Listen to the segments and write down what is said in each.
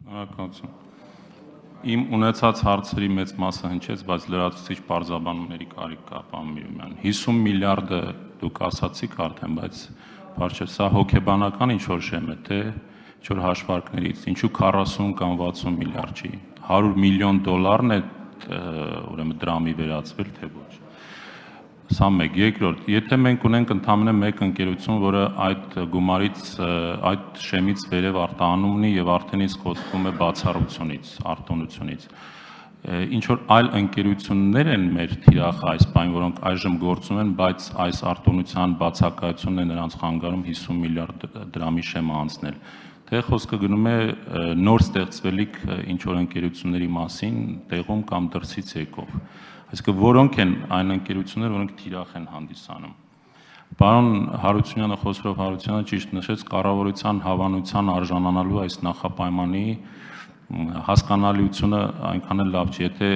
Շնորհակալություն։ Իմ ունեցած հարցերի մեծ մասը հնչեց, բայց լրացուցիչ պարզաբանումների կարիք կա, պարոն Միրումյան։ 50 միլիարդը դուք ասացիք արդեն, բայց բարձր սա հոգեբանական ինչ-որ շեմ է, թե ինչ-որ հաշվարկներից, ինչու 40 կամ 60 միլիարդ չի, 100 միլիոն դոլարն է ուրեմն դրամի վերածվել, թե ոչ։ Սա մեկ, երկրորդ, եթե մենք ունենք ընդամենը մեկ ընկերություն, որը այդ գումարից, այդ շեմից վերև արտահանում ունի եւ արդեն իսկ խոսվում է բացառությունից, արտոնությունից, ինչ որ այլ ընկերություններ են մեր թիրախը այս բան, որոնք այժմ գործում են, բայց այս արտոնության բացակայությունն է նրանց խանգարում 50 միլիարդ դրամի շեմը անցնել, թե խոսքը գնում է նոր ստեղծվելիք ինչ որ ընկերությունների մասին, տեղում կամ դրսից եկող։ Այսինքն որոնք են այն ընկերությունները, որոնք թիրախ են հանդիսանում։ Պարոն Հարությունյանը, Խոսրով Հարությունյանը ճիշտ նշեց կառավարության հավանության արժանանալու այս նախապայմանի հասկանալիությունը այնքան էլ լավ չի, եթե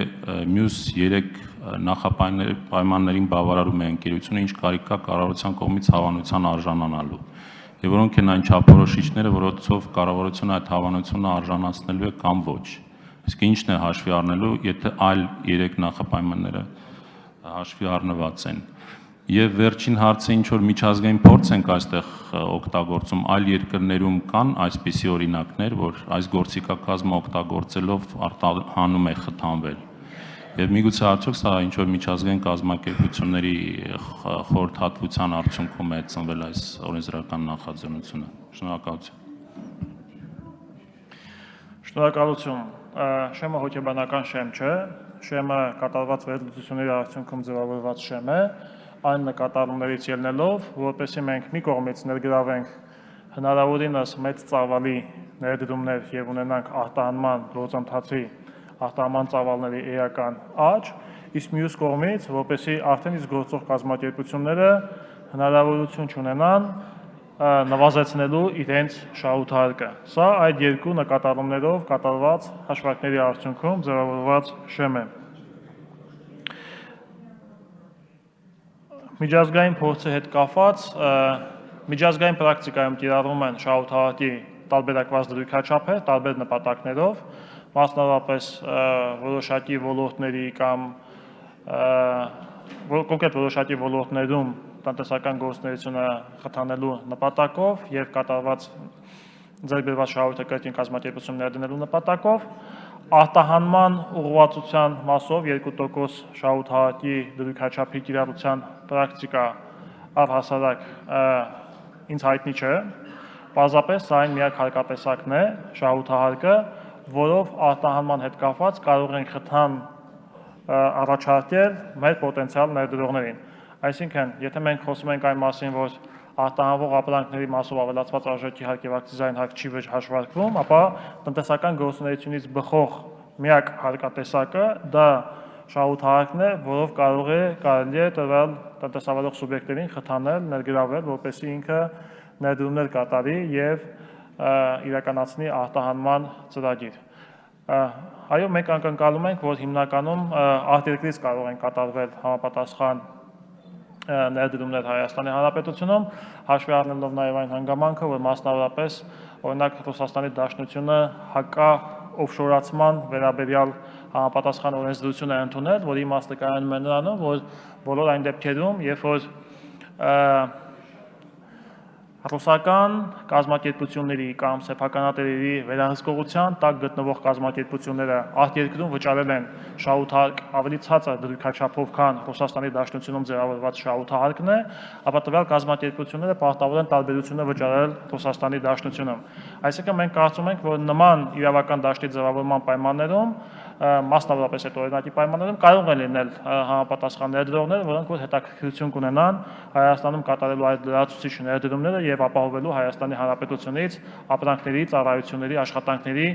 մյուս 3 նախապայմաններին բավարարում է ընկերությունը, ինչ կարիք կա կառավարության կողմից հավանության արժանանալու։ Եվ որոնք են այն չափորոշիչները, որոնցով կառավարությունը այդ հավանությունը արժանացնելու է կամ ոչ։ Իսկ ինչն է հաշվի առնելու, եթե այլ 3 նախապայմանները հաշվի առնված են։ Եվ վերջին հարցը, ինչ որ միջազգային փորձ ենք այստեղ օգտագործում, այլ երկրներում կան այսպիսի օրինակներ, որ այս գործիքակազմը օգտագործելով արտահանում է խթանվել։ Եվ միգուցե արդյոք սա ինչ որ միջազգային կազմակերպությունների խորհրդատվության արդյունքում է ծնվել այս օրենսդրական նախաձեռնությունը։ Շնորհակալություն։ Շնորհակալություն։ Շեմը հոգեբանական շեմ չէ, շեմը կատարված վերլուծությունների արդյունքում ձևավորված շեմ է, այն նկատառումներից ելնելով, որպեսզի մենք մի կողմից ներգրավենք հնարավորինս մեծ ծավալի ներդրումներ եւ ունենանք արտահանման գործընթացի արտահանման ծավալների էական աճ, իսկ մյուս կողմից, որպեսզի արդեն իսկ գործող կազմակերպությունները հնարավորություն չունենան նվազեցնելու իրենց շահութարկը։ Սա այդ երկու նկատառումներով կատարված հաշվարկների արդյունքում ձևավորված շեմ է։ Միջազգային փորձի հետ կապված միջազգային պրակտիկայում կիրառվում են շահութարկի տարբերակված դրույքաչափեր տարբեր նպատակներով, մասնավորապես որոշակի ոլորտների կամ կոնկրետ որոշակի ոլորտներում տնտեսական գործունեությունը խթանելու նպատակով եւ կատարված ձեռք բերված շահույթը կրկին կազմակերպություն ներդնելու նպատակով, արտահանման ուղղվածության մասով 2% շահութարկի դրույքաչափի կիրառության պրակտիկա առհասարակ ինձ հայտնի չէ, պարզապես սա այն միակ հարկատեսակն է շահութարկը, որով արտահանման հետ կապված կարող են խթան առաջարկել մեր պոտենցիալ ներդրողներին։ Այսինքն, եթե մենք խոսում ենք այն մասին, որ արտահանվող ապրանքների մասով ավելացված արժեքի հարկ եւ ակցիզային հարկ չի հաշվարկվում, ապա տնտեսական գործունեությունից բխող միակ հարկատեսակը դա շահութարկն է, որով կարելի է տվյալ տնտեսավարող սուբյեկտներին խթանել, ներգրավել, որպեսզի ինքը ներդրումներ կատարի եւ իրականացնի արտահանման ծրագիր։ Այո, մենք ակնկալում ենք, որ հիմնականում արտերկրից կարող են կատարվել համապատասխան ներդրումներ Հայաստանի Հանրապետությունում, հաշվի առնելով նաև այն հանգամանքը, որ մասնավորապես օրինակ Ռուսաստանի Դաշնությունը հակա օֆշորացման վերաբերյալ համապատասխան օրենսդրություն է ընդունել, որի իմաստը կայանում է նրանում, որ բոլոր այն դեպքերում, երբ որ ռուսական կազմակերպությունների կամ սեփականատերերի վերահսկողության տակ գտնվող կազմակերպությունները արտերկրում վճարել են շահութարկ ավելի ցածր դրույքաչափով, քան Ռուսաստանի Դաշնությունում ձևավորված շահութարկն է, ապա տվյալ կազմակերպությունները պարտավոր են տարբերությունը վճարել Ռուսաստանի Դաշնությունում։ Այսինքն մենք կարծում ենք, որ նման իրավական դաշտի ձևավորման պայմաններում մասնավորապես այդ օրինակի պայմաններում կարող են լինել համապատասխան ներդրողներ, որոնք որ հետաքրքրություն կունենան Հայաստանում կատարելու այդ լրացուցիչ ներդրումները եւ ապահովելու Հայաստանի Հանրապետությունից ապրանքների, ծառայությունների, աշխատանքների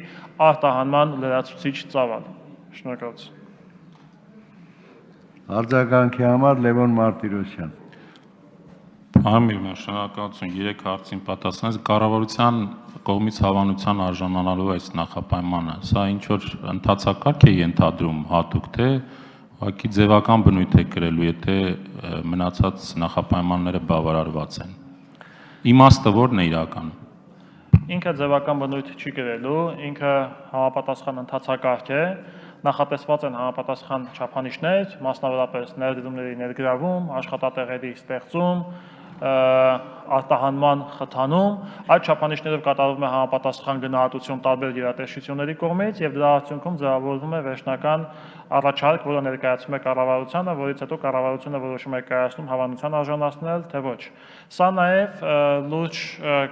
արտահանման լրացուցիչ ծավալ։ Շնորհակալություն։ Արձագանքի համար Լևոն Մարտիրոսյան։ Պարոն Միրումյան, շնորհակալություն 3 հարցին պատասխանած կառավարության կողմից հավանության արժանանալու այս նախապայմանը, սա ինչ որ ընթացակարգ է ենթադրում հատուկ, թե ուղղակի ձևական բնույթ է կրելու, եթե մնացած նախապայմանները բավարարված են։ Իմաստը ո՞րն է իրականում։ ինքը ձևական բնույթ չի կրելու, ինքը համապատասխան ընթացակարգ է, նախատեսված են համապատասխան չափանիշներ, մասնավորապես ներդրումների ներգրավում, աշխատատեղերի ստեղծում, արտահանման խթանում, այդ չափանիշներով կատարվում է համապատասխան գնահատություն տարբեր գերատեսչությունների կողմից եւ դրա արդյունքում ձևավորվում է վերջնական առաջարկ, որը ներկայացվում է կառավարությանը, որից հետո կառավարությունը որոշում է կայացնում հավանության արժանացնել, թե ոչ։ Սա նաեւ լուրջ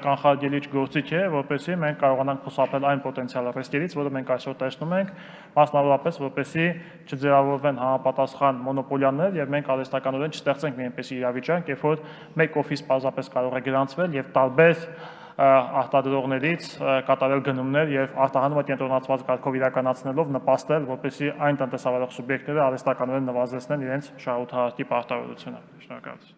կանխարգելիչ գործիք է, որպեսզի մենք կարողանանք խուսափել այն պոտենցիալ ռիսկերից, որը մենք այսօր տեսնում ենք, մասնավորապես որպեսզի չձևավորվեն համապատասխան մոնոպոլիաներ եւ մենք արհեստականորեն չստեղծենք մի այնպիսի իրավիճակ, երբ որ մեկ օֆիս պարզապես կարող է գրանցվել եւ տարբեր արտադրողներից կատարել գնումներ եւ արտահանումը կենտրոնացված կարգով իրականացնելով նպաստել, որպեսզի այն տնտեսավարող սուբյեկտները արհեստականորեն նվազեցնեն իրենց շահութահարկի պարտավորությունը։ Շնորհակալություն։